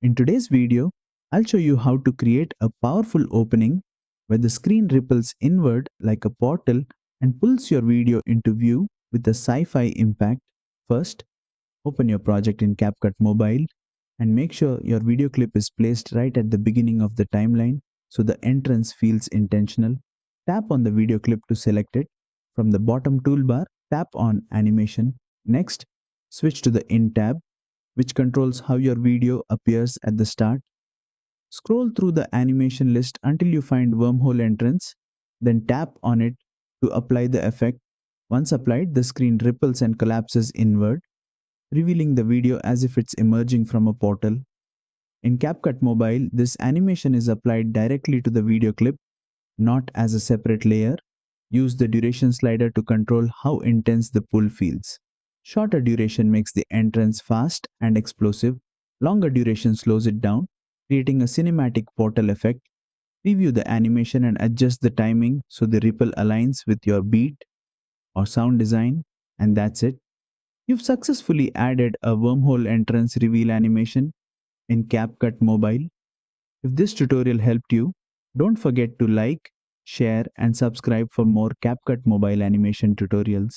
In today's video, I'll show you how to create a powerful opening where the screen ripples inward like a portal and pulls your video into view with a sci-fi impact. First, open your project in CapCut Mobile and make sure your video clip is placed right at the beginning of the timeline so the entrance feels intentional. Tap on the video clip to select it. From the bottom toolbar, tap on Animation. Next, switch to the In tab, which controls how your video appears at the start. Scroll through the animation list until you find wormhole entrance, then tap on it to apply the effect. Once applied, the screen ripples and collapses inward, revealing the video as if it's emerging from a portal. In CapCut Mobile, this animation is applied directly to the video clip, not as a separate layer. Use the duration slider to control how intense the pull feels. Shorter duration makes the entrance fast and explosive. Longer duration slows it down, creating a cinematic portal effect. Preview the animation and adjust the timing so the ripple aligns with your beat or sound design, and that's it. You've successfully added a wormhole entrance reveal animation in CapCut Mobile. If this tutorial helped you, don't forget to like, share, and subscribe for more CapCut Mobile animation tutorials.